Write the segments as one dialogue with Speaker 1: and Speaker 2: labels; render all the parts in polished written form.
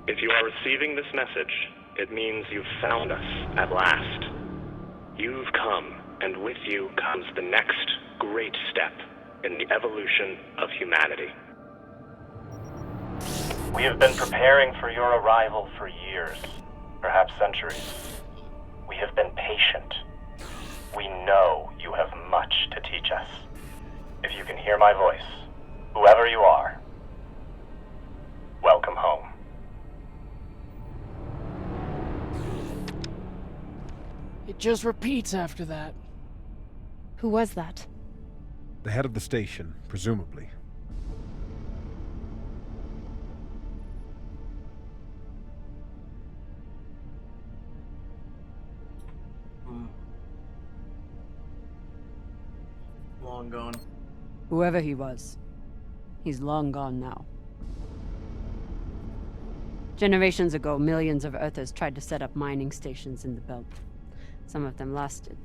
Speaker 1: If you are receiving this message, it means you've found us at last. You've come, and with you comes the next great step in the evolution of humanity. We have been preparing for your arrival for years, perhaps centuries. We have been patient. We know you have much to teach us. If you can hear my voice, whoever you are, welcome home.
Speaker 2: It just repeats after that.
Speaker 3: Who was that?
Speaker 4: The head of the station, presumably.
Speaker 5: Long gone.
Speaker 6: Whoever he was, he's long gone now. Generations ago, millions of Earthers tried to set up mining stations in the belt. Some of them lasted.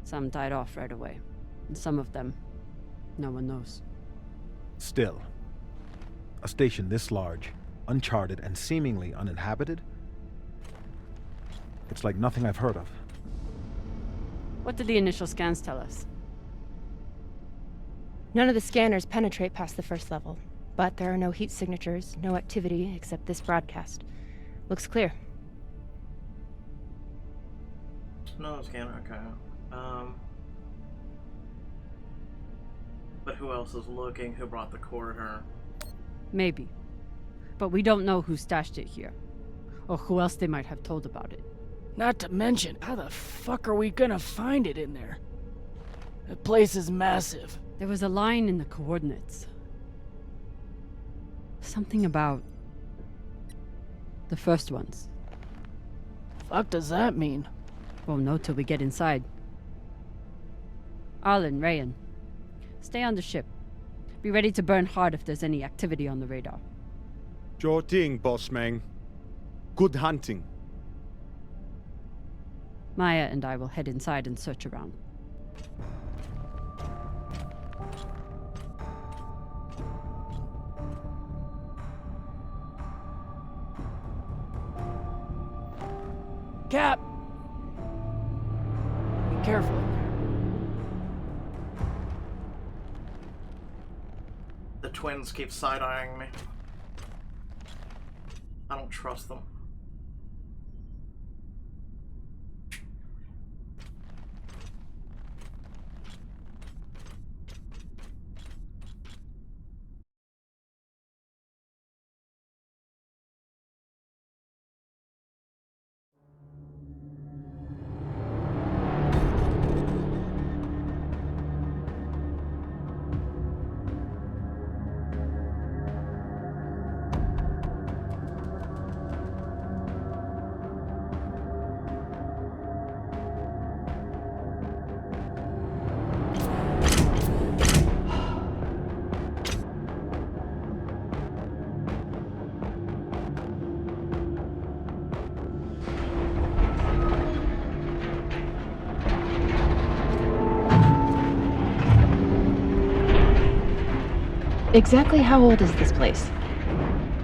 Speaker 6: Some died off right away. And some of them, no one knows.
Speaker 4: Still, a station this large, uncharted, and seemingly uninhabited? It's like nothing I've heard of.
Speaker 6: What did the initial scans tell us?
Speaker 3: None of the scanners penetrate past the first level, but there are no heat signatures, no activity except this broadcast. Looks clear.
Speaker 5: No scanner, okay. But who else is looking? Who brought the core here?
Speaker 6: Maybe. But we don't know who stashed it here. Or who else they might have told about it.
Speaker 2: Not to mention, how the fuck are we gonna find it in there? The place is massive.
Speaker 6: There was a line in the coordinates. Something about the first ones.
Speaker 2: Fuck does that mean?
Speaker 6: Won't know till we get inside. Arlen, Rayan, stay on the ship. Be ready to burn hard if there's any activity on the radar.
Speaker 7: Sure thing, boss man. Good hunting.
Speaker 6: Maya and I will head inside and search around.
Speaker 2: Cap! Be careful in there.
Speaker 5: The twins keep side-eyeing me. I don't trust them.
Speaker 3: Exactly how old is this place?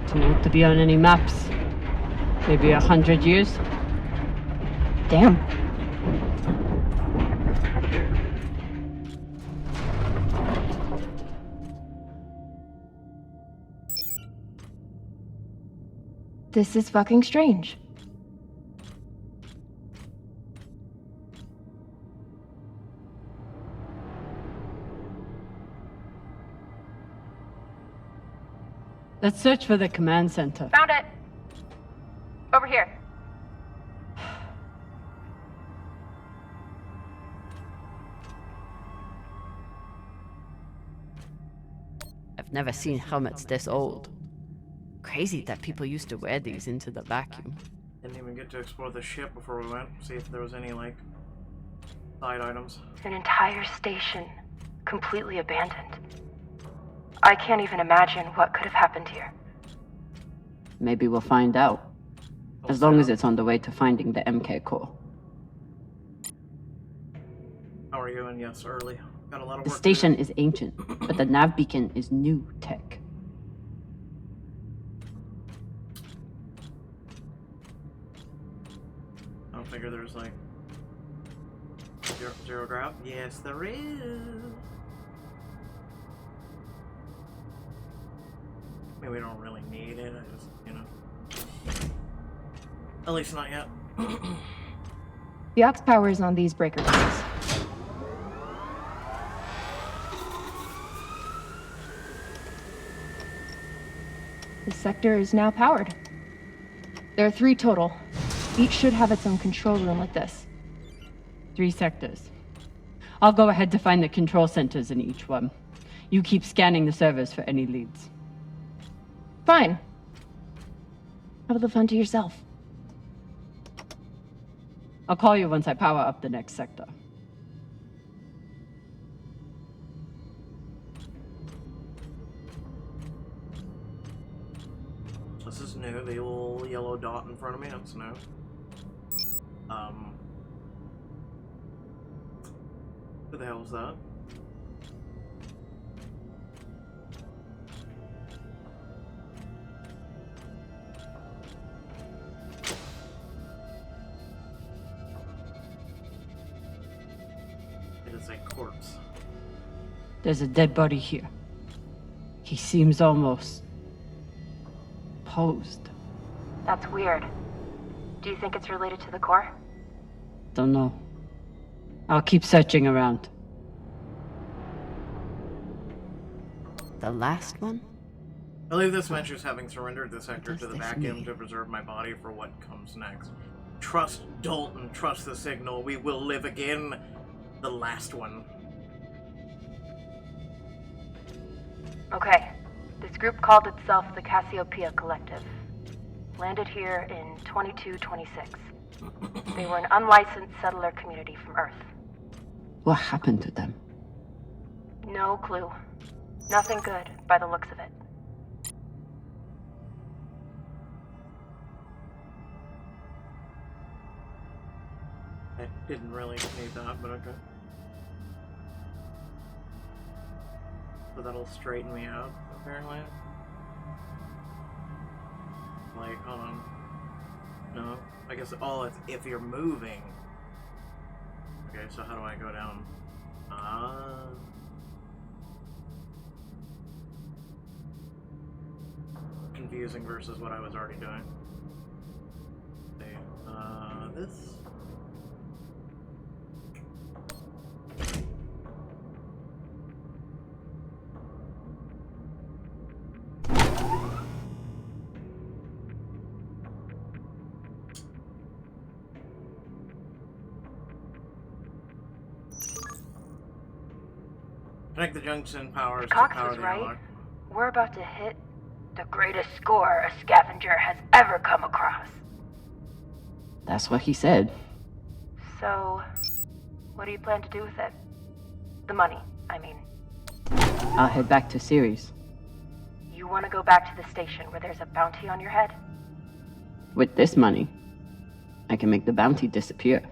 Speaker 6: Too old to be on any maps. Maybe 100 years?
Speaker 3: Damn. This is fucking strange.
Speaker 6: Let's search for the command center.
Speaker 3: Found it! Over here.
Speaker 6: I've never seen helmets this old. Crazy that people used to wear these into the vacuum.
Speaker 5: Didn't even get to explore the ship before we went. See if there was any, like, side items.
Speaker 3: An entire station, completely abandoned. I can't even imagine what could have happened here.
Speaker 6: Maybe we'll find out. As long as it's on the way to finding the MK core.
Speaker 5: How are you? And yes, early. Got a lot of
Speaker 6: The
Speaker 5: work
Speaker 6: station
Speaker 5: to do.
Speaker 6: is ancient, but the nav beacon is new tech.
Speaker 5: Zero drop? Yes, there is. I mean, we don't really need it. I just, you know. At least not yet.
Speaker 3: The aux power is on these breaker boxes. This sector is now powered. There are 3 total. Each should have its own control room like this.
Speaker 6: 3 sectors. I'll go ahead to find the control centers in each one. You keep scanning the servers for any leads.
Speaker 3: Fine. Have the fun to yourself.
Speaker 6: I'll call you once I power up the next sector.
Speaker 5: This is new. The little yellow dot in front of me, that's new. Who the hell is that? It is a corpse.
Speaker 6: There's a dead body here. He seems almost posed.
Speaker 3: That's weird. Do you think it's related to the core?
Speaker 6: Don't know. I'll keep searching around. The last one?
Speaker 5: I believe this mentions having surrendered the sector
Speaker 6: What
Speaker 5: to
Speaker 6: does
Speaker 5: the
Speaker 6: this
Speaker 5: vacuum
Speaker 6: mean?
Speaker 5: to preserve my body for what comes next. Trust Dalton, trust the signal, we will live again. The last one.
Speaker 3: Okay. This group called itself the Cassiopeia Collective. Landed here in 2226. They were an unlicensed settler community from Earth.
Speaker 6: What happened to them?
Speaker 3: No clue. Nothing good, by the looks of it.
Speaker 5: I didn't really need that, but okay. So that'll straighten me out, apparently. Like, hold on. No? I guess, oh, it's if you're moving. Okay, so how do I go down? Confusing versus what I was already doing. Let's see. This. Connect the junction powers to
Speaker 3: Cox
Speaker 5: power
Speaker 3: was
Speaker 5: the
Speaker 3: right.
Speaker 5: airlock.
Speaker 3: We're about to hit the greatest score a scavenger has ever come across.
Speaker 6: That's what he said.
Speaker 3: So, what do you plan to do with it? The money, I mean.
Speaker 6: I'll head back to Ceres.
Speaker 3: You want to go back to the station where there's a bounty on your head?
Speaker 6: With this money, I can make the bounty disappear.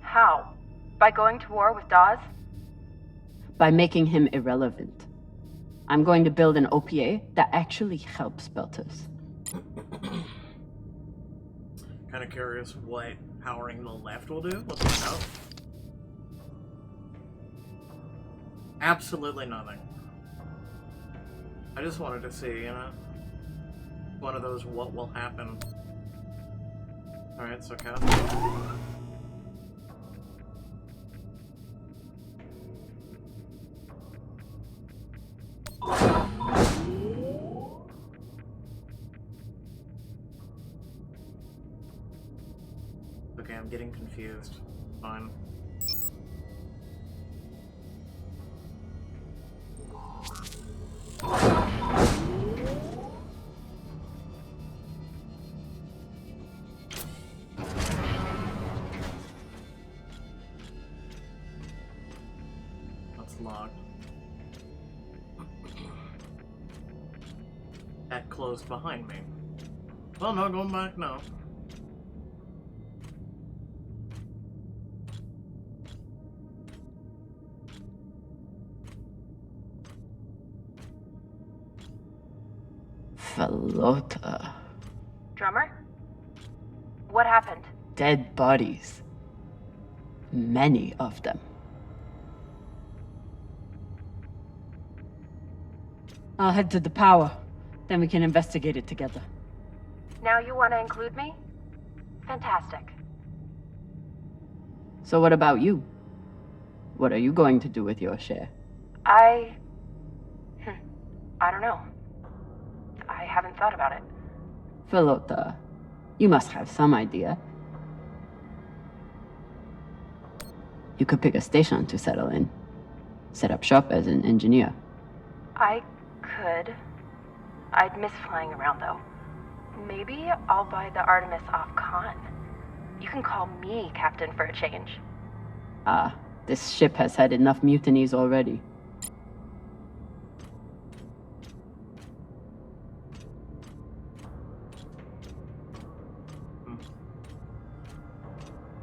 Speaker 3: How? By going to war with Dawes?
Speaker 6: By making him irrelevant. I'm going to build an OPA that actually helps Belters.
Speaker 5: Kind of curious what powering the left will do. Let's find out. Absolutely nothing. I just wanted to see, you know, one of those what will happen. Alright, so cast. Okay, I'm getting confused. Fine. That's locked. That closed behind me. Well, no, going back, no.
Speaker 6: Falota.
Speaker 3: Drummer? What happened?
Speaker 6: Dead bodies. Many of them. I'll head to the power. Then we can investigate it together.
Speaker 3: Now you want to include me? Fantastic.
Speaker 6: So what about you? What are you going to do with your share?
Speaker 3: I don't know. I haven't thought about it.
Speaker 6: Philota, you must have some idea. You could pick a station to settle in. Set up shop as an engineer.
Speaker 3: I could. I'd miss flying around, though. Maybe I'll buy the Artemis off Khan. You can call me captain for a change.
Speaker 6: This ship has had enough mutinies already.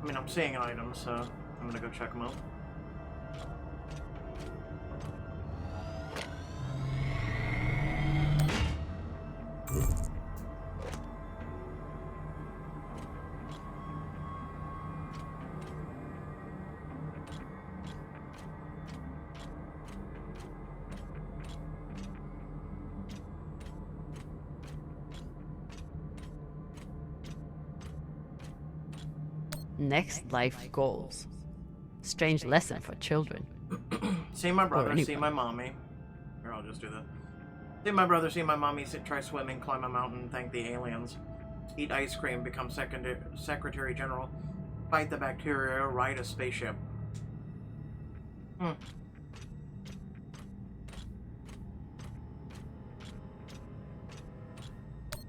Speaker 5: I mean, I'm seeing items, so I'm gonna go check them out.
Speaker 6: Next life goals. Strange lesson for children.
Speaker 5: See my brother, see
Speaker 6: anybody.
Speaker 5: my mommy. Here, I'll just do that. See my brother, see my mommy, try swimming, climb a mountain, thank the aliens. Eat ice cream, become Secretary General. Fight the bacteria, ride a spaceship.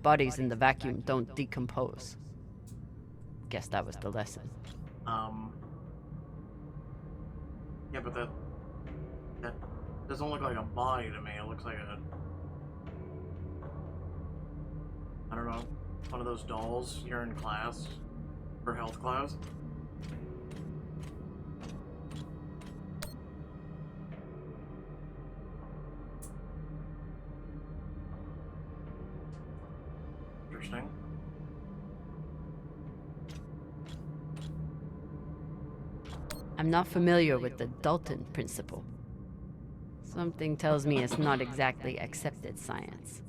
Speaker 6: Bodies in the vacuum don't decompose. Guess that was the lesson.
Speaker 5: Yeah, but that doesn't look like a body to me. It looks like I don't know, one of those dolls you're in class for health class. Interesting.
Speaker 6: I'm not familiar with the Dalton principle. Something tells me it's not exactly accepted science.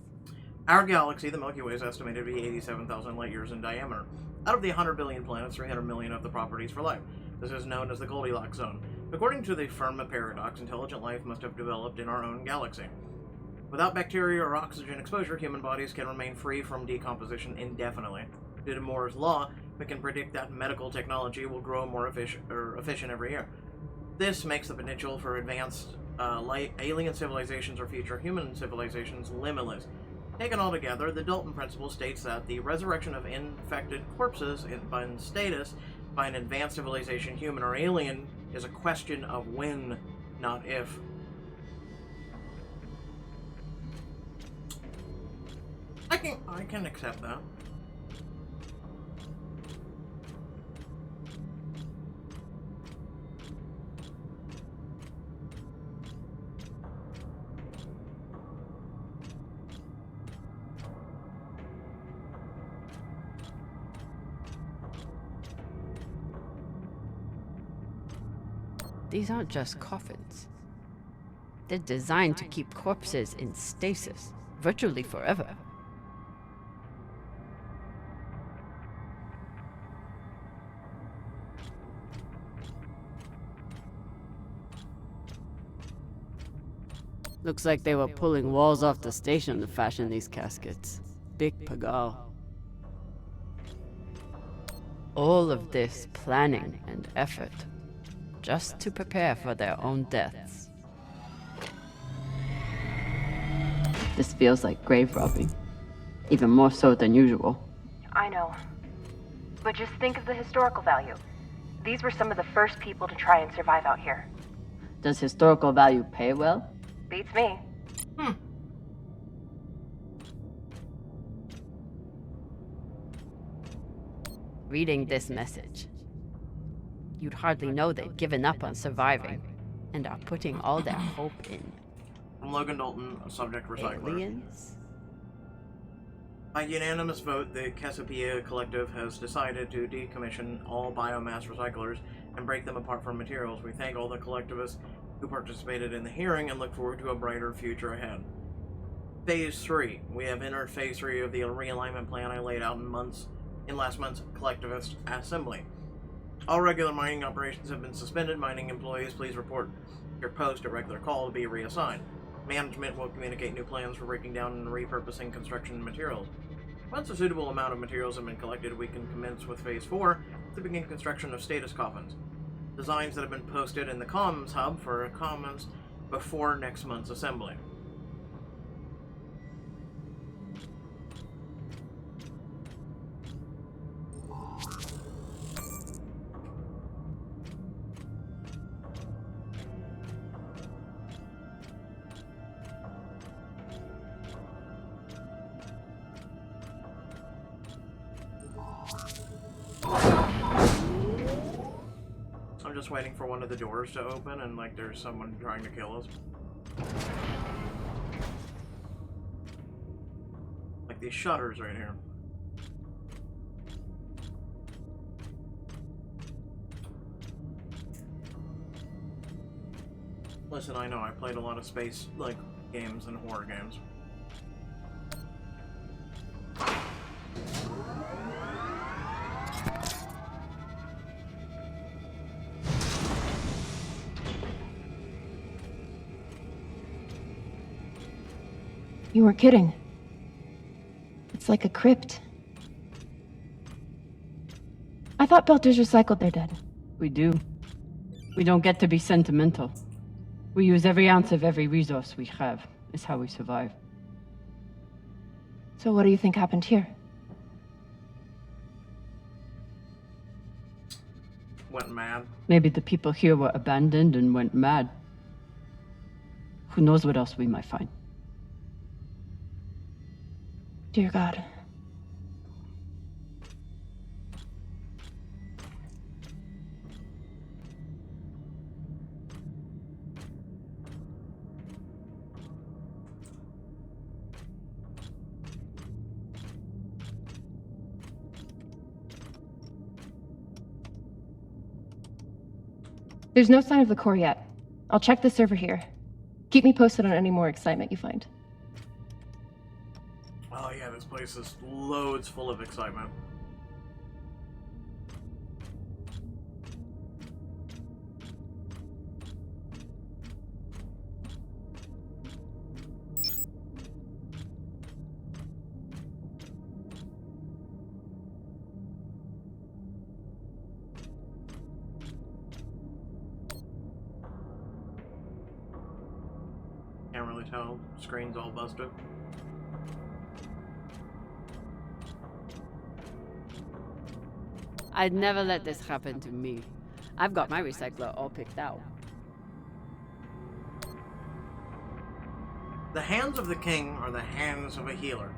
Speaker 5: Our galaxy, the Milky Way, is estimated to be 87,000 light years in diameter. Out of the 100 billion planets, 300 million have the properties for life. This is known as the Goldilocks zone. According to the Fermi paradox, intelligent life must have developed in our own galaxy. Without bacteria or oxygen exposure, human bodies can remain free from decomposition indefinitely. Due to Moore's law, we can predict that medical technology will grow more efficient every year. This makes the potential for advanced alien civilizations or future human civilizations limitless. Taken all together, the Dalton principle states that the resurrection of infected corpses in status by an advanced civilization, human or alien, is a question of when, not if. I can accept that.
Speaker 6: These aren't just coffins. They're designed to keep corpses in stasis, virtually forever. Looks like they were pulling walls off the station to fashion these caskets. Big pagal. All of this planning and effort, just to prepare for their own deaths. This feels like grave robbing. Even more so than usual.
Speaker 3: I know. But just think of the historical value. These were some of the first people to try and survive out here.
Speaker 6: Does historical value pay well?
Speaker 3: Beats me.
Speaker 6: Reading this message, you'd hardly know they've given up on surviving and are putting all their hope in
Speaker 5: From Logan Dalton, a subject recycler.
Speaker 6: aliens.
Speaker 5: By unanimous vote, the Cassiopeia Collective has decided to decommission all biomass recyclers and break them apart from materials. We thank all the collectivists who participated in the hearing and look forward to a brighter future ahead. Phase 3. We have entered Phase 3 of the realignment plan I laid out in last month's collectivist assembly. All regular mining operations have been suspended. Mining employees, please report your post at regular call to be reassigned. Management will communicate new plans for breaking down and repurposing construction materials. Once a suitable amount of materials have been collected, we can commence with Phase 4 to begin construction of status coffins. Designs that have been posted in the comms hub for comments before next month's assembly. I'm just waiting for one of the doors to open and like there's someone trying to kill us. Like these shutters right here. Listen, I know I played a lot of space like games and horror games.
Speaker 3: You weren't kidding. It's like a crypt. I thought Belters recycled their dead.
Speaker 6: We do. We don't get to be sentimental. We use every ounce of every resource we have. It's how we survive.
Speaker 3: So what do you think happened here?
Speaker 5: Went mad.
Speaker 6: Maybe the people here were abandoned and went mad. Who knows what else we might find.
Speaker 3: Dear God. There's no sign of the core yet. I'll check the server here. Keep me posted on any more excitement you find.
Speaker 5: Oh yeah, this place is loads full of excitement. Can't really tell. Screen's all busted.
Speaker 6: I'd never let this happen to me. I've got my recycler all picked out.
Speaker 5: The hands of the king are the hands of a healer,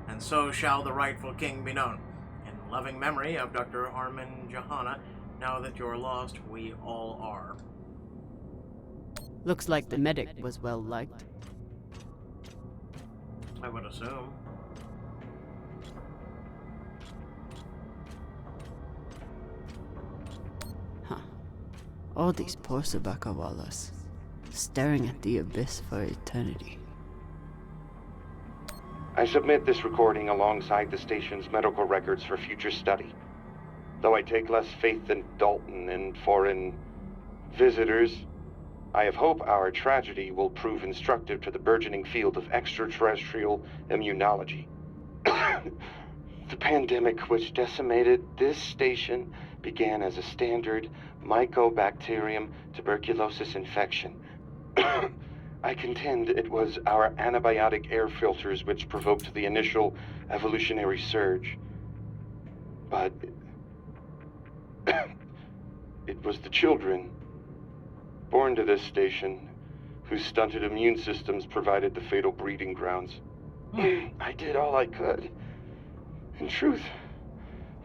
Speaker 5: and so shall the rightful king be known. In loving memory of Dr. Armin Johanna, now that you're lost, we all are.
Speaker 6: Looks like the medic was well liked.
Speaker 5: I would assume.
Speaker 6: All these poor Sabakawalas, staring at the abyss for eternity.
Speaker 8: I submit this recording alongside the station's medical records for future study. Though I take less faith in Dalton and foreign visitors, I have hope our tragedy will prove instructive to the burgeoning field of extraterrestrial immunology. The pandemic which decimated this station began as a standard Mycobacterium tuberculosis infection. I contend it was our antibiotic air filters which provoked the initial evolutionary surge. But it was the children born to this station whose stunted immune systems provided the fatal breeding grounds. I did all I could. In truth,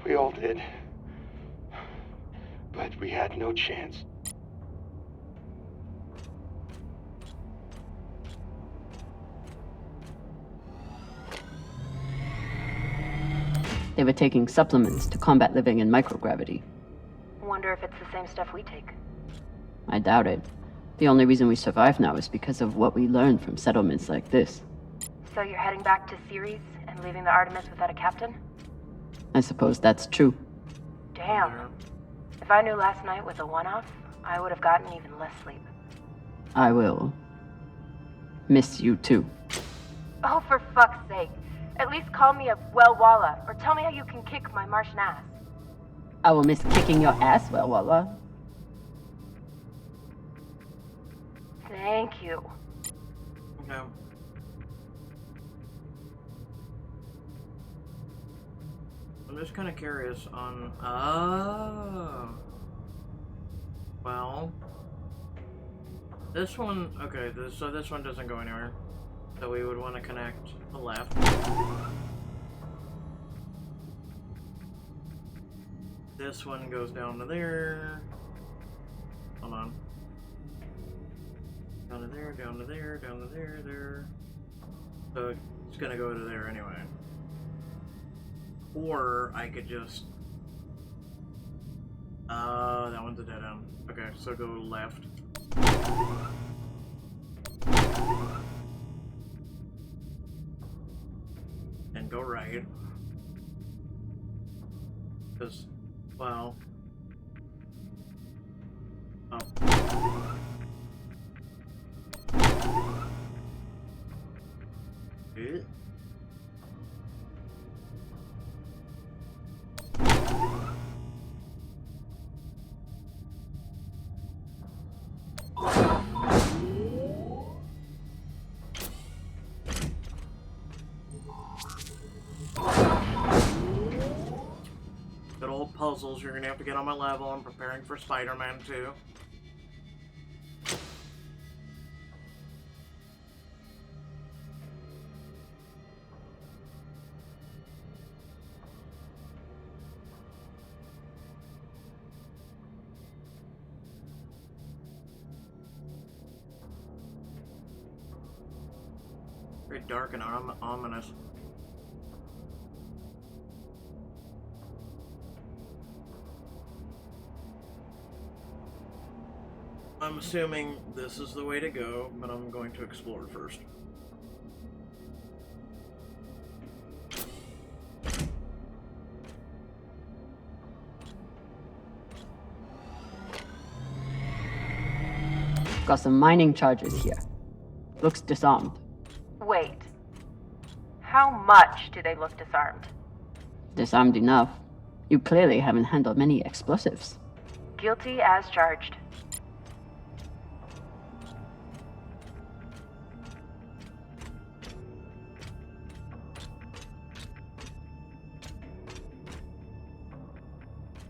Speaker 8: we all did. But we had no chance.
Speaker 6: They were taking supplements to combat living in microgravity.
Speaker 3: Wonder if it's the same stuff we take.
Speaker 6: I doubt it. The only reason we survive now is because of what we learned from settlements like this.
Speaker 3: So you're heading back to Ceres and leaving the Artemis without a captain?
Speaker 6: I suppose that's true.
Speaker 3: Damn. If I knew last night was a one-off, I would have gotten even less sleep.
Speaker 6: I will miss you too.
Speaker 3: Oh, for fuck's sake. At least call me a well-walla, or tell me how you can kick my Martian ass.
Speaker 6: I will miss kicking your ass, well, Walla.
Speaker 3: Thank you.
Speaker 5: Okay. I'm just kind of curious on... Oh. Well. This one... Okay, so this one doesn't go anywhere. So we would want to connect the left. This one goes down to there. Hold on. Down to there, down to there, down to there, there. So it's gonna go to there anyway. Or I could just... that one's a dead end. Okay, so go left. And go right. Because, well... Up. Good. Good old puzzles. You're gonna have to get on my level. I'm preparing for Spider-Man 2. Very dark and ominous. I'm assuming this is the way to go, but I'm going to explore first.
Speaker 6: Got some mining charges here. Looks disarmed.
Speaker 3: Wait. How much do they look disarmed?
Speaker 6: Disarmed enough. You clearly haven't handled many explosives.
Speaker 3: Guilty as charged.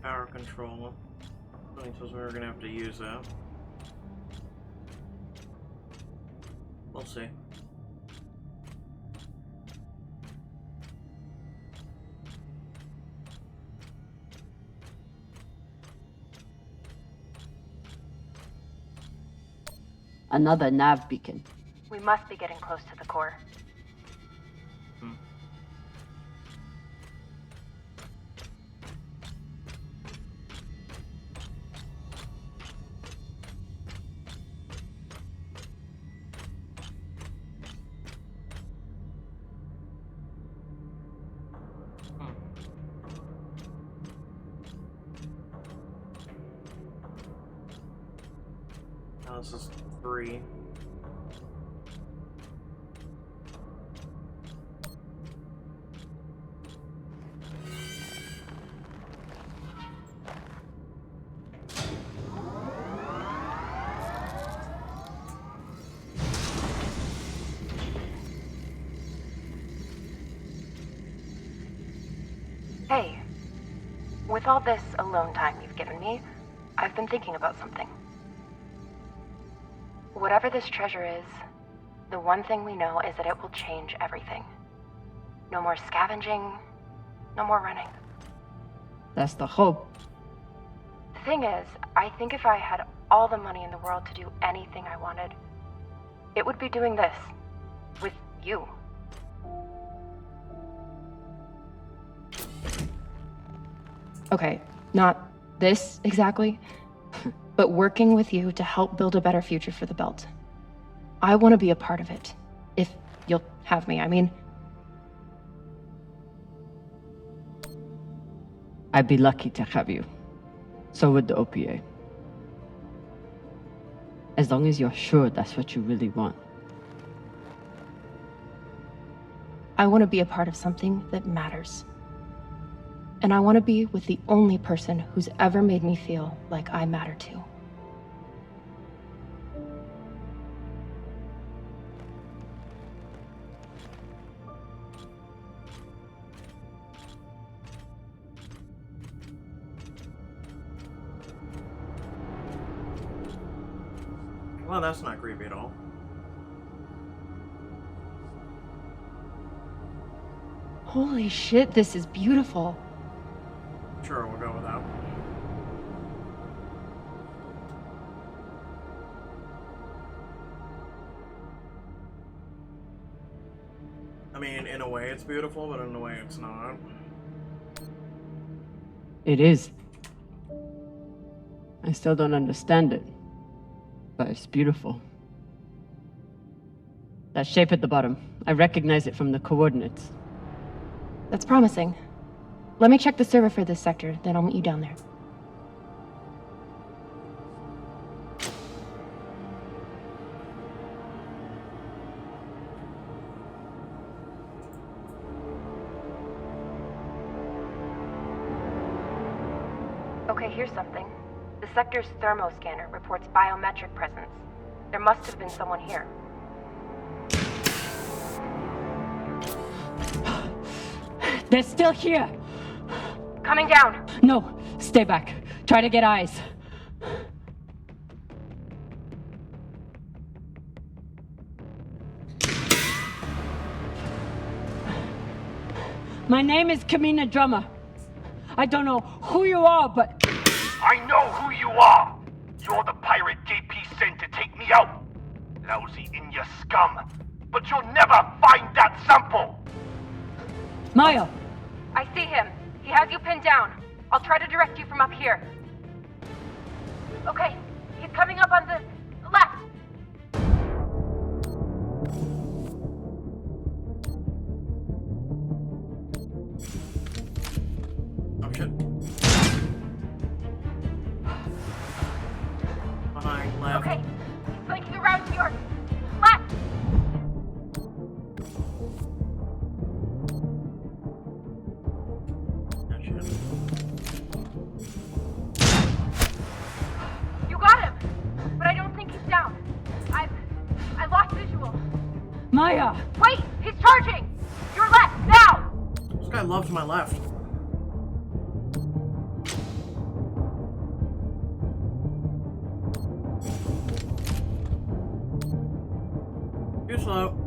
Speaker 5: Power control. I think we're gonna have to use that. We'll see.
Speaker 6: Another nav beacon.
Speaker 3: We must be getting close to the core.
Speaker 5: Now this is 3.
Speaker 3: Hey, with all this alone time you've given me, I've been thinking about something. Whatever this treasure is, the one thing we know is that it will change everything. No more scavenging, no more running.
Speaker 6: That's the hope.
Speaker 3: The thing is, I think if I had all the money in the world to do anything I wanted, it would be doing this. With you. Okay, not this exactly, but working with you to help build a better future for the Belt. I want to be a part of it, if you'll have me. I mean,
Speaker 6: I'd be lucky to have you. So would the OPA. As long as you're sure that's what you really want.
Speaker 3: I want to be a part of something that matters. And I want to be with the only person who's ever made me feel like I matter too.
Speaker 5: Well, that's not creepy at all.
Speaker 3: Holy shit, this is beautiful.
Speaker 5: Sure, we'll go with that. I mean, in a way it's beautiful, but in a way it's not.
Speaker 6: It is. I still don't understand it. But it's beautiful. That shape at the bottom, I recognize it from the coordinates.
Speaker 3: That's promising. Let me check the server for this sector, then I'll meet you down there. Okay, here's something. The sector's thermoscanner reports biometric presence. There must have been someone here.
Speaker 6: They're still here!
Speaker 3: Coming down!
Speaker 6: No, stay back. Try to get eyes. My name is Kamina Drummer. I don't know who you are, but...
Speaker 9: I know who you are! You're the pirate JP sent to take me out! Lousy in your scum! But you'll never find that sample!
Speaker 6: Maya!
Speaker 3: I see him. He has you pinned down. I'll try to direct you from up here. Okay, he's coming up on the left.
Speaker 5: Oh shit. Behind, left.
Speaker 3: Okay, he's flanking around to your left.
Speaker 5: Oh shit.
Speaker 3: You got him, but I don't think he's down. I lost visual.
Speaker 6: Maya!
Speaker 3: Wait, he's charging. Your left now.
Speaker 5: This guy loves my left. Too slow.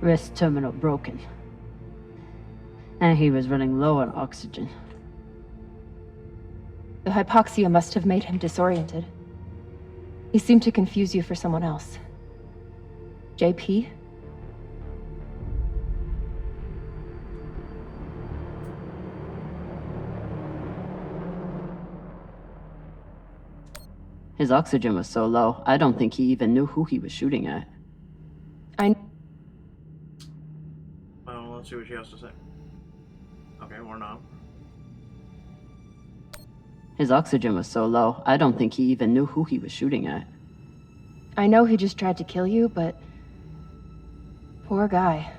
Speaker 6: Wrist terminal broken. And he was running low on oxygen.
Speaker 3: The hypoxia must have made him disoriented. He seemed to confuse you for someone else. JP?
Speaker 6: His oxygen was so low, I don't think he even knew who he was shooting at.
Speaker 5: Well, let's see what she has to say. Okay, or not.
Speaker 6: His oxygen was so low, I don't think he even knew who he was shooting at.
Speaker 3: I know he just tried to kill you, but... Poor guy.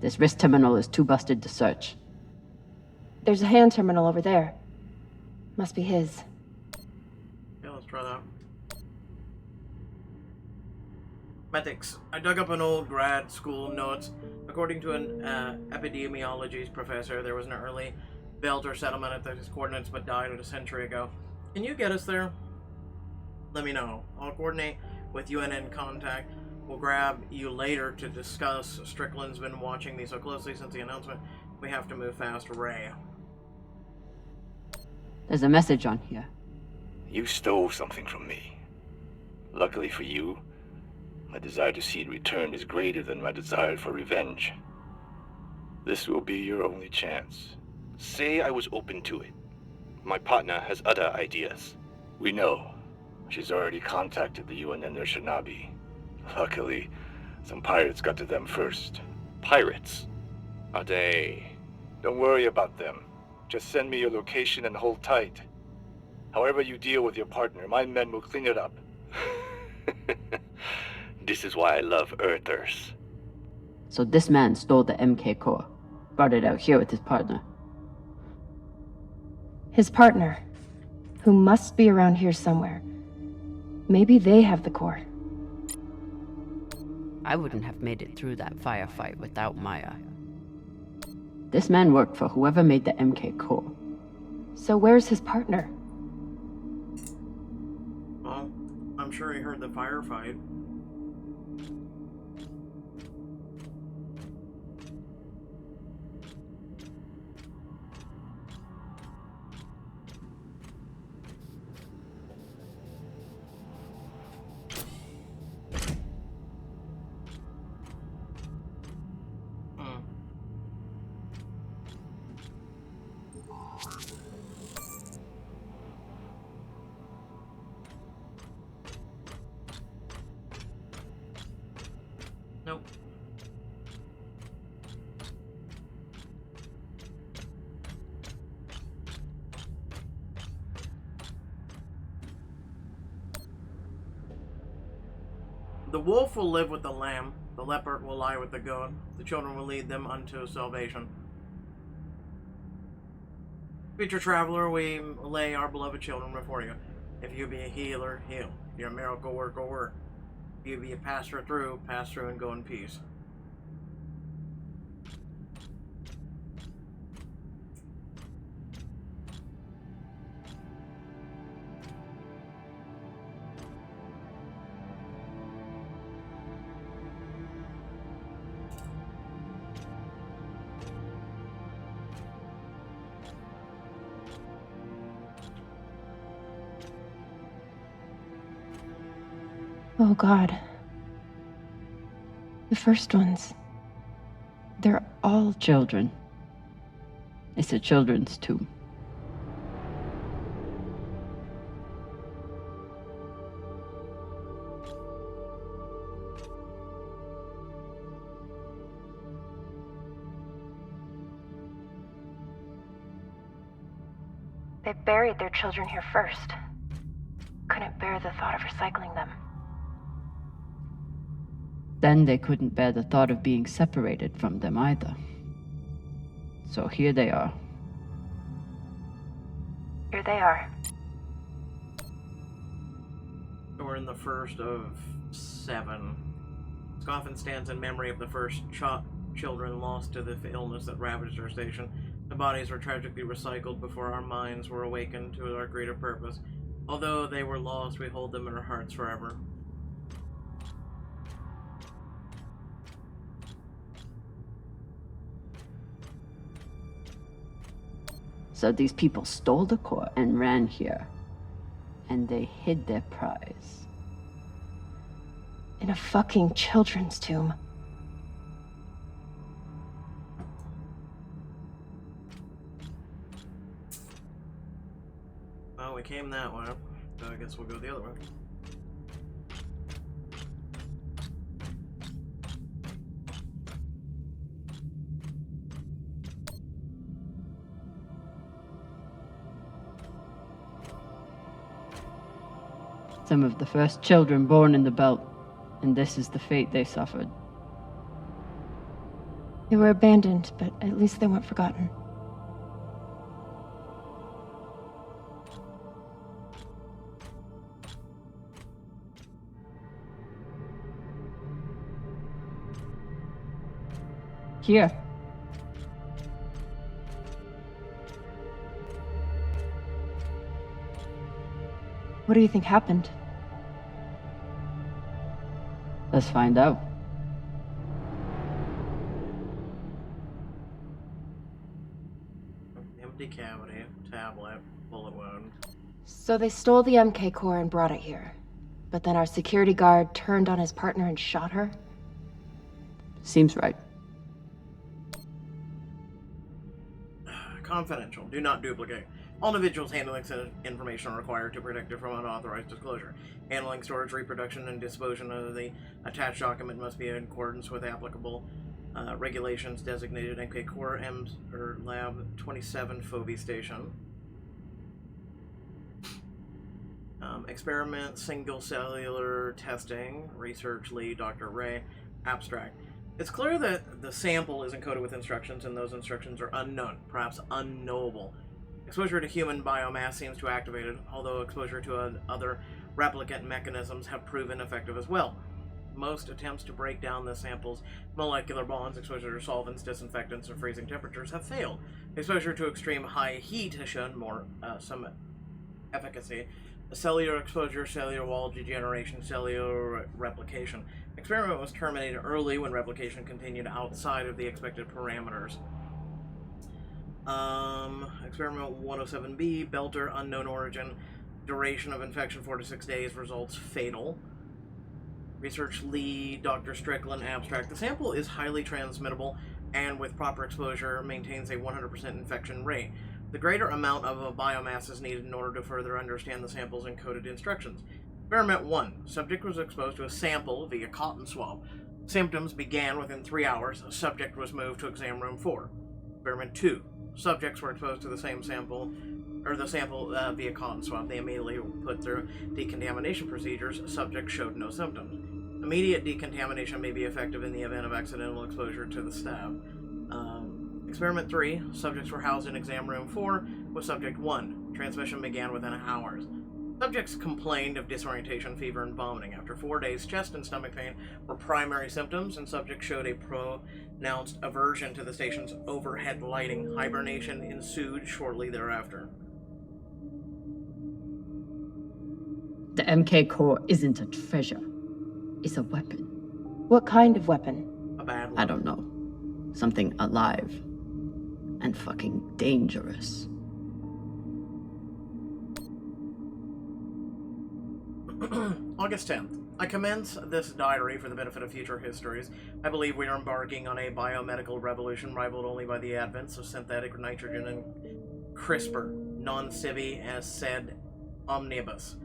Speaker 6: This wrist terminal is too busted to search.
Speaker 3: There's a hand terminal over there. Must be his.
Speaker 5: Yeah, let's try that. Medics. I dug up an old grad school notes. According to an epidemiology professor, there was an early Belter settlement at these coordinates but died a century ago. Can you get us there? Let me know. I'll coordinate with UNN contact. We'll grab you later to discuss. Strickland's been watching these so closely since the announcement. We have to move fast. Ray.
Speaker 6: There's a message on here.
Speaker 9: You stole something from me. Luckily for you, My desire to see it return is greater than my desire for revenge. This will be your only chance. Say I was open to it. My partner has other ideas. We know. She's already contacted the UNN Urshanabi. Luckily, some pirates got to them first. Pirates? Are they? Don't worry about them. Just send me your location and hold tight. However you deal with your partner, my men will clean it up. This is why I love Earthers.
Speaker 6: So this man stole the MK core, brought it out here with his partner.
Speaker 3: His partner, who must be around here somewhere. Maybe they have the core.
Speaker 6: I wouldn't have made it through that firefight without Maya. This man worked for whoever made the MK core.
Speaker 3: So where's his partner?
Speaker 5: Well, I'm sure he heard the firefight. Nope. The wolf will live with the lamb, the leopard will lie with the goat, the children will lead them unto salvation. Future traveler, we lay our beloved children before you. If you be a healer, heal. If you're a miracle worker, work. If you be a passer through, pass through and go in peace.
Speaker 3: Oh God. The first ones. They're all
Speaker 6: Children. It's a children's tomb.
Speaker 3: They buried their children here first. Couldn't bear the thought of recycling them.
Speaker 6: Then they couldn't bear the thought of being separated from them either. So here they are.
Speaker 3: Here they are.
Speaker 5: We're in the first of 7. This coffin stands in memory of the first children lost to the illness that ravaged our station. The bodies were tragically recycled before our minds were awakened to our greater purpose. Although they were lost, we hold them in our hearts forever.
Speaker 6: So these people stole the core and ran here. And they hid their prize.
Speaker 3: In a fucking children's tomb.
Speaker 5: Well, we came that way, so I guess we'll go the other way.
Speaker 6: Some of the first children born in the belt, and this is the fate they suffered.
Speaker 3: They were abandoned, but at least they weren't forgotten.
Speaker 6: Here.
Speaker 3: What do you think happened?
Speaker 6: Let's find out.
Speaker 5: Empty cavity, tablet, bullet wound.
Speaker 3: So they stole the MK core and brought it here. But then our security guard turned on his partner and shot her?
Speaker 6: Seems right.
Speaker 5: Confidential. Do not duplicate. All individuals handling such information are required to protect it from unauthorized disclosure. Handling, storage, reproduction, and disposition of the attached document must be in accordance with applicable regulations designated MK Core Lab 27 Phoebe Station. Experiment, single cellular testing, research lead, Dr. Ray, abstract. It's clear that the sample is encoded with instructions, and those instructions are unknown, perhaps unknowable. Exposure to human biomass seems to activate it, although exposure to other replicant mechanisms have proven effective as well. Most attempts to break down the sample's molecular bonds, exposure to solvents, disinfectants, and freezing temperatures have failed. Exposure to extreme high heat has shown some efficacy. Cellular exposure, cellular wall degeneration, cellular replication. Experiment was terminated early when replication continued outside of the expected parameters. Experiment 107B, Belter, unknown origin, duration of infection 4 to 6 days, results fatal. Research lead, Dr. Strickland, abstract. The sample is highly transmittable and with proper exposure maintains a 100% infection rate. The greater amount of a biomass is needed in order to further understand the sample's encoded instructions. Experiment 1. Subject was exposed to a sample via cotton swab. Symptoms began within 3 hours. Subject was moved to exam room 4. Experiment 2. Subjects were exposed to the sample via cotton swab. They immediately were put through decontamination procedures. Subject showed no symptoms. Immediate decontamination may be effective in the event of accidental exposure to the staph. Experiment 3. Subjects were housed in exam room 4 with subject 1. Transmission began within hours. Subjects complained of disorientation, fever, and vomiting. After 4 days, chest and stomach pain were primary symptoms, and subjects showed a pronounced aversion to the station's overhead lighting. Hibernation ensued shortly thereafter.
Speaker 6: The MK core isn't a treasure. It's a weapon.
Speaker 3: What kind of weapon?
Speaker 5: A bad one.
Speaker 6: I don't know. Something alive. And fucking dangerous.
Speaker 5: August 10th. I commence this diary for the benefit of future histories. I believe we are embarking on a biomedical revolution rivaled only by the advents of synthetic nitrogen and CRISPR, non-sibi as said omnibus.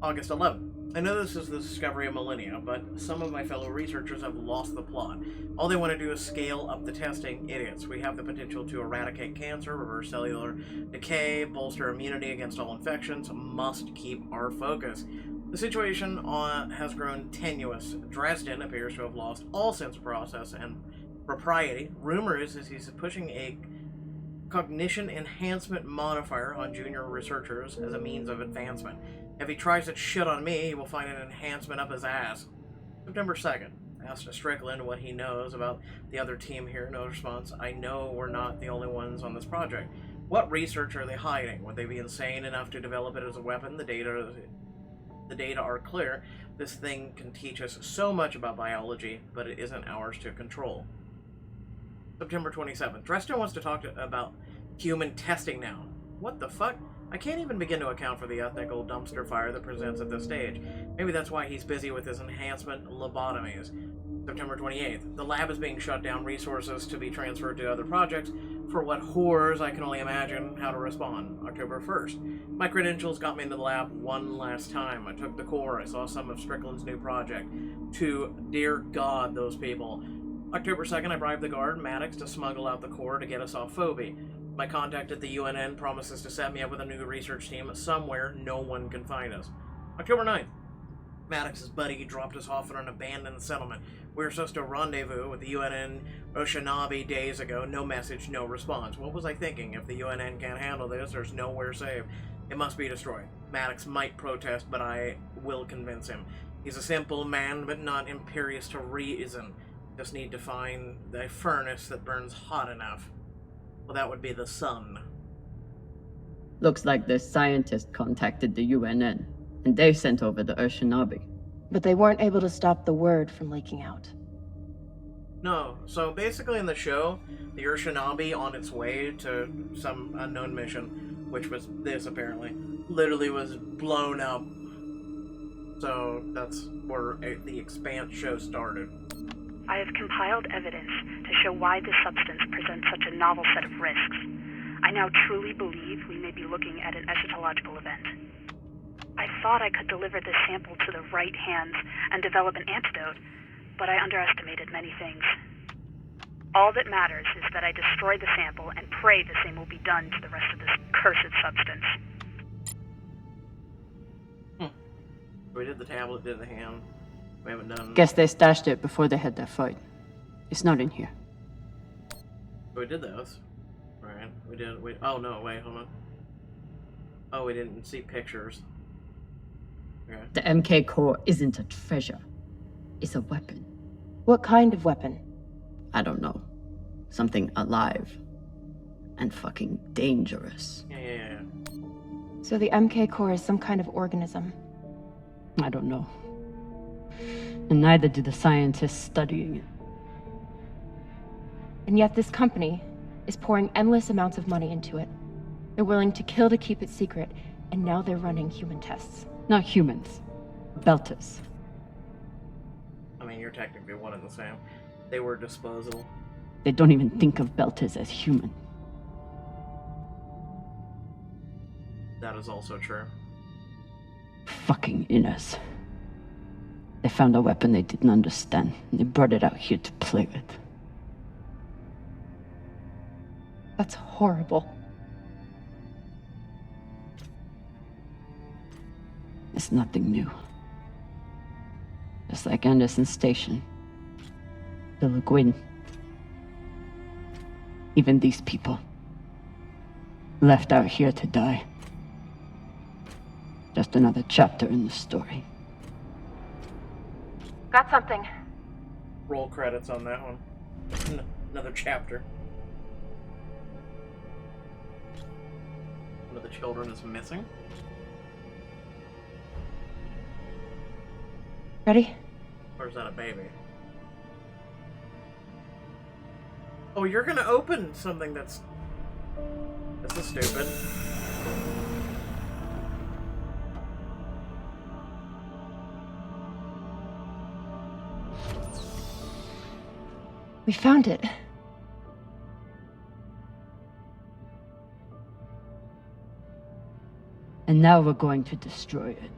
Speaker 5: August 11th. I know this is the discovery of millennia, but some of my fellow researchers have lost the plot. All they want to do is scale up the testing. Idiots. We have the potential to eradicate cancer, reverse cellular decay, bolster immunity against all infections. Must keep our focus. The situation has grown tenuous. Dresden appears to have lost all sense of process and propriety. Rumor is he's pushing a cognition enhancement modifier on junior researchers as a means of advancement. If he tries that shit on me, he will find an enhancement up his ass. September 2nd. Asked Strickland what he knows about the other team here. No response. I know we're not the only ones on this project. What research are they hiding? Would they be insane enough to develop it as a weapon? The data are clear. This thing can teach us so much about biology, but it isn't ours to control. September 27th. Dresden wants to talk about human testing now. What the fuck? I can't even begin to account for the ethical dumpster fire that presents at this stage. Maybe that's why he's busy with his enhancement lobotomies. September 28th. The lab is being shut down, resources to be transferred to other projects. For what horrors, I can only imagine how to respond. October 1st. My credentials got me into the lab one last time. I took the core. I saw some of Strickland's new project. Dear God, those people. October 2nd, I bribed the guard, Maddox, to smuggle out the core to get us off Phoebe. My contact at the UNN promises to set me up with a new research team somewhere no one can find us. October 9th. Maddox's buddy dropped us off in an abandoned settlement. We were supposed to rendezvous with the UNN Urshanabi days ago. No message, no response. What was I thinking? If the UNN can't handle this, there's nowhere safe. It must be destroyed. Maddox might protest, but I will convince him. He's a simple man, but not imperious to reason. Just need to find the furnace that burns hot enough. Well, that would be the sun.
Speaker 6: Looks like the scientist contacted the UNN, and they sent over the Urshanabi.
Speaker 3: But they weren't able to stop the word from leaking out.
Speaker 5: No, so basically in the show, the Urshanabi on its way to some unknown mission, which was this apparently, literally was blown up So that's where the Expanse show started.
Speaker 10: I have compiled evidence to show why this substance presents such a novel set of risks. I now truly believe we may be looking at an eschatological event. I thought I could deliver this sample to the right hands and develop an antidote, but I underestimated many things. All that matters is that I destroy the sample and pray the same will be done to the rest of this cursed substance.
Speaker 5: We did the tablet, did the hand. We haven't done...
Speaker 6: Guess they stashed it before they had their fight. It's not in here.
Speaker 5: We did those. Right. We did... Oh, no, wait, hold on. Oh, we didn't see pictures. Okay.
Speaker 11: The MK core isn't a treasure. It's a weapon.
Speaker 3: What kind of weapon?
Speaker 11: I don't know. Something alive. And fucking dangerous.
Speaker 5: Yeah.
Speaker 3: So the MK core is some kind of organism.
Speaker 6: I don't know. And neither do the scientists studying it.
Speaker 3: And yet this company is pouring endless amounts of money into it. They're willing to kill to keep it secret, and now they're running human tests.
Speaker 6: Not humans. Belters.
Speaker 5: I mean, you're technically one and the same. They were disposable.
Speaker 6: They don't even think of Belters as human.
Speaker 5: That is also true.
Speaker 6: Fucking inners. They found a weapon they didn't understand, and they brought it out here to play with.
Speaker 3: That's horrible.
Speaker 6: It's nothing new. Just like Anderson Station. The Le Guin. Even these people. Left out here to die. Just another chapter in the story.
Speaker 3: Got something.
Speaker 5: Roll credits on that one. Another chapter. One of the children is missing.
Speaker 3: Ready?
Speaker 5: Or is that a baby? Oh, you're gonna open something that's... This is stupid.
Speaker 3: We found it.
Speaker 6: And now we're going to destroy it.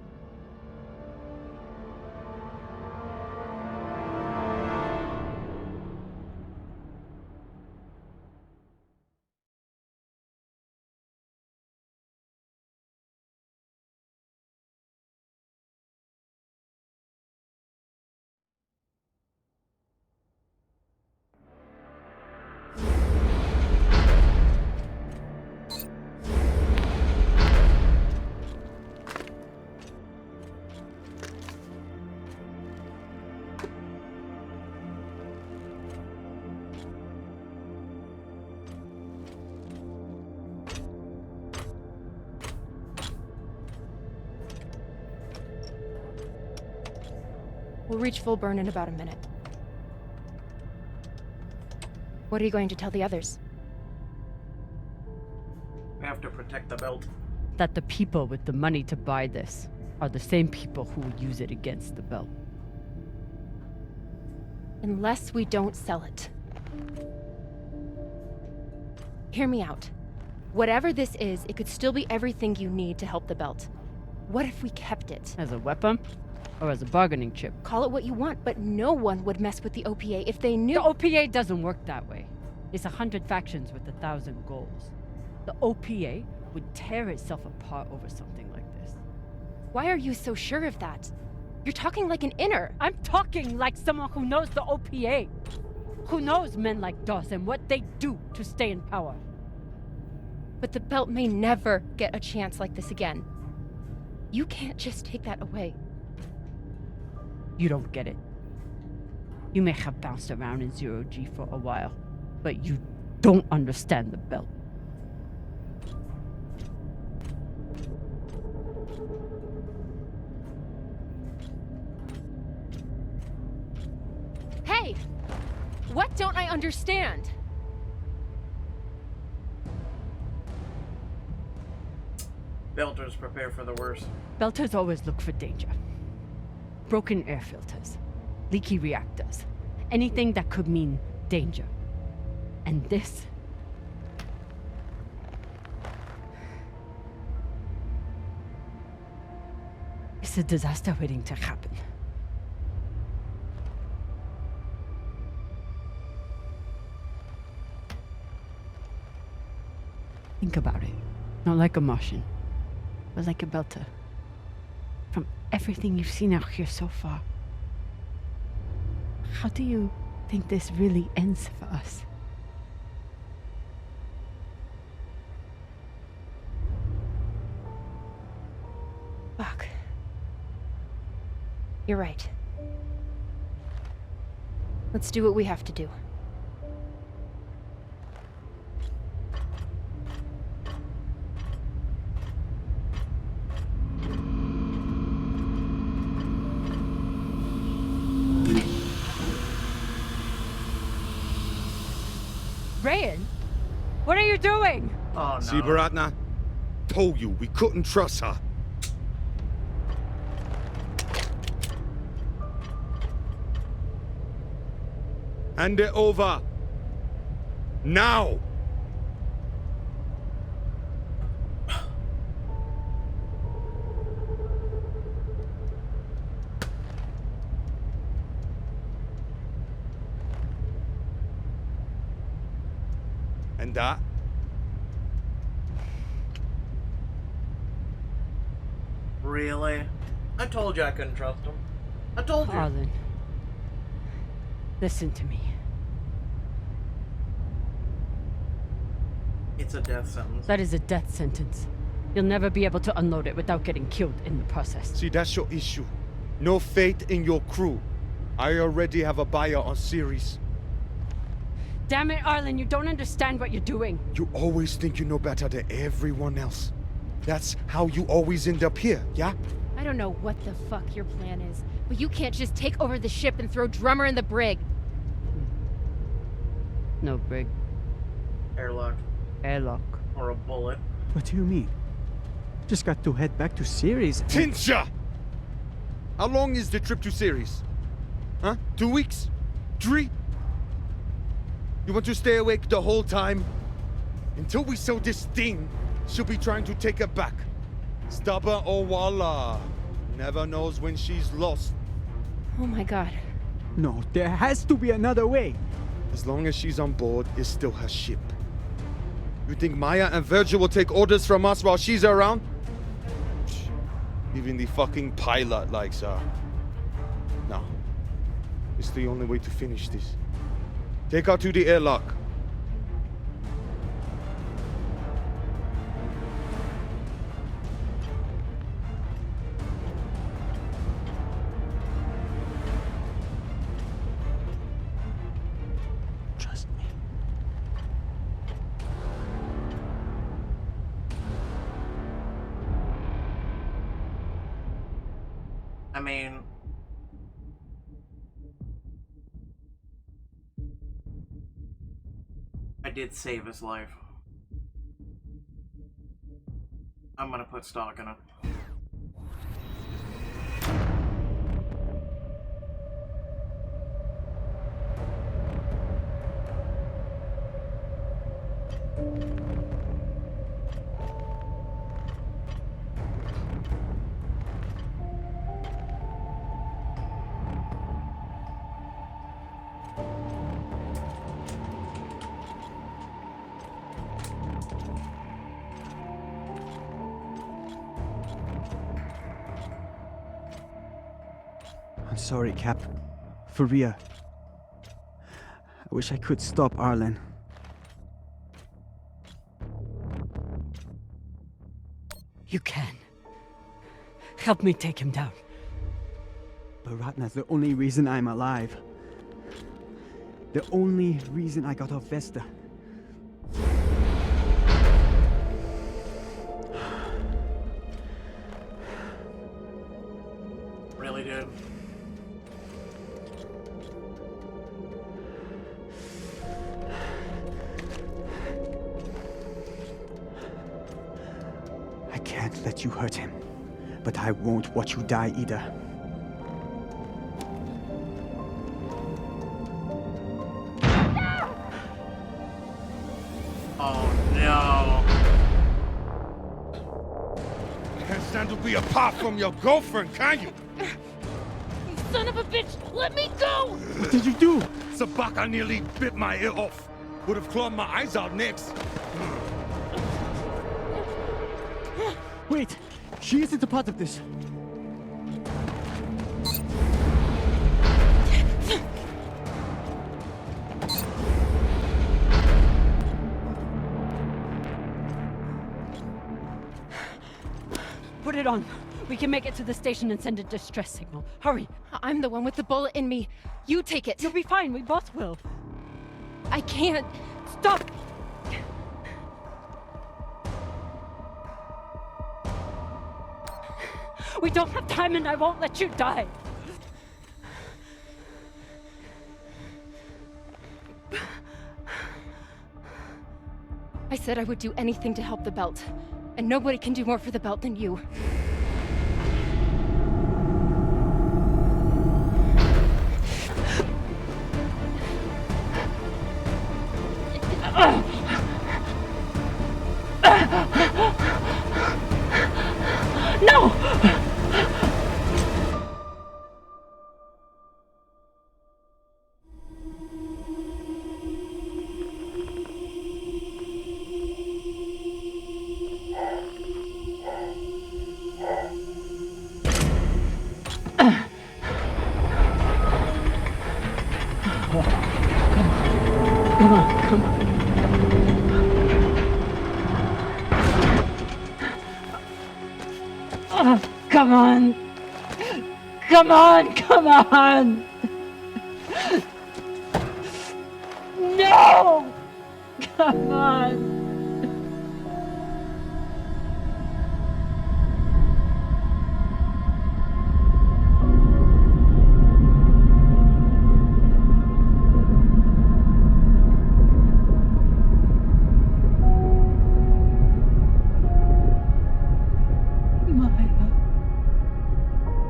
Speaker 3: We'll reach full burn in about a minute. What are you going to tell the others?
Speaker 5: We have to protect the belt.
Speaker 6: That the people with the money to buy this are the same people who will use it against the belt.
Speaker 3: Unless we don't sell it. Hear me out. Whatever this is, it could still be everything you need to help the belt. What if we kept it?
Speaker 6: As a weapon? Or as a bargaining chip?
Speaker 3: Call it what you want, but no one would mess with the OPA if they knew—
Speaker 6: The OPA doesn't work that way. It's 100 factions with 1,000 goals. The OPA would tear itself apart over something like this.
Speaker 3: Why are you so sure of that? You're talking like an inner.
Speaker 6: I'm talking like someone who knows the OPA. Who knows men like Doss and what they do to stay in power.
Speaker 3: But the belt may never get a chance like this again. You can't just take that away.
Speaker 6: You don't get it. You may have bounced around in zero-G for a while, but you don't understand the belt.
Speaker 3: Hey! What don't I understand?
Speaker 5: Belters prepare for the worst.
Speaker 6: Belters always look for danger. Broken air filters, leaky reactors, anything that could mean danger. And this... it's a disaster waiting to happen. Think about it. Not like a Martian, but like a Belter. From everything you've seen out here so far, how do you think this really ends for us?
Speaker 3: Fuck. You're right. Let's do what we have to do.
Speaker 6: Rayan, what are you doing?
Speaker 5: Oh no.
Speaker 7: See, Baratna? Told you we couldn't trust her. Hand it over. Now! And that?
Speaker 5: Really? I told you I couldn't trust him. I told you.
Speaker 6: Arlen, listen to me.
Speaker 5: It's a death sentence.
Speaker 6: That is a death sentence. You'll never be able to unload it without getting killed in the process.
Speaker 7: See, that's your issue. No faith in your crew. I already have a buyer on Ceres.
Speaker 6: Damn it, Arlen, you don't understand what you're doing.
Speaker 7: You always think you know better than everyone else. That's how you always end up here, yeah?
Speaker 12: I don't know what the fuck your plan is, but you can't just take over the ship and throw Drummer in the brig.
Speaker 6: No brig.
Speaker 5: Airlock.
Speaker 6: Airlock.
Speaker 5: Or a bullet.
Speaker 13: What do you mean? Just got to head back to Ceres.
Speaker 7: Tinsha! How long is the trip to Ceres? Huh? 2 weeks? 3? You want to stay awake the whole time? Until we sell this thing, she'll be trying to take it back. Stubborn or voila. Never knows when she's lost.
Speaker 12: Oh my god.
Speaker 13: No, there has to be another way.
Speaker 7: As long as she's on board, it's still her ship. You think Maya and Virgil will take orders from us while she's around? Even the fucking pilot likes her. No. It's the only way to finish this. Take her to the airlock.
Speaker 13: Trust me.
Speaker 5: I mean... I did save his life. I'm gonna put stock in it.
Speaker 13: I'm sorry, Cap. For real. I wish I could stop Arlen.
Speaker 6: You can. Help me take him down.
Speaker 13: Baratna's the only reason I'm alive. The only reason I got off Vesta.
Speaker 5: Really, dude?
Speaker 13: I can't let you hurt him, but I won't watch you die either.
Speaker 5: Oh no.
Speaker 7: You can't stand to be apart from your girlfriend, can you?
Speaker 12: You son of a bitch! Let me go!
Speaker 7: What did you do? Sabaka nearly bit my ear off. Would have clawed my eyes out next.
Speaker 13: Wait, she isn't a part of this.
Speaker 6: Put it on. We can make it to the station and send a distress signal. Hurry.
Speaker 12: I'm the one with the bullet in me. You take it.
Speaker 6: You'll be fine. We both will.
Speaker 12: I can't.
Speaker 6: Stop! We don't have time and I won't let you die.
Speaker 12: I said I would do anything to help the Belt. And nobody can do more for the Belt than you.
Speaker 6: No! Come on! Come on! Come on! No! Come on!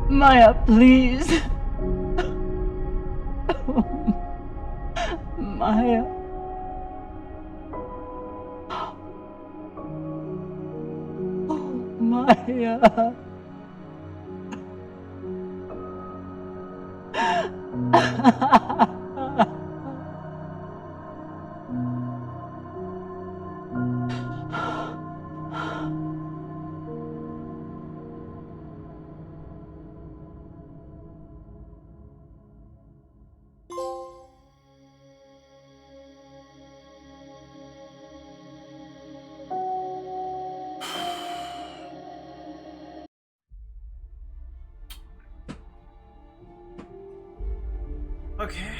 Speaker 6: Maya, please. Maya. Oh, Maya.
Speaker 5: Okay,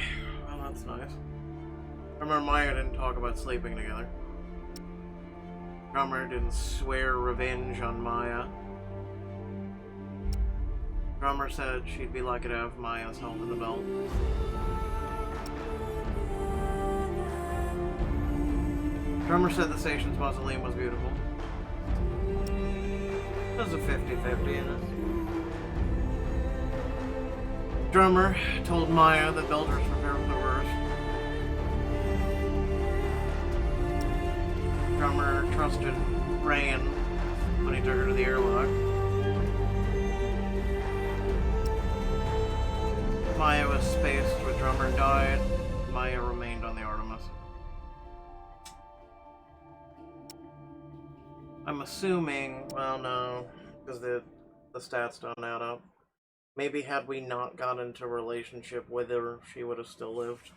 Speaker 5: well that's nice. Remember, Maya didn't talk about sleeping together. Drummer didn't swear revenge on Maya. Drummer said she'd be lucky to have Maya's help in the Belt. Drummer said the station's mausoleum was beautiful. There's a 50-50 in this. Drummer told Maya that Belters prepared for the worst. Drummer trusted Rayan when he took her to the airlock. Maya was spaced when Drummer died. Maya remained on the Artemis. I'm assuming, well no, because the stats don't add up. Maybe had we not got into a relationship with her, she would have still lived.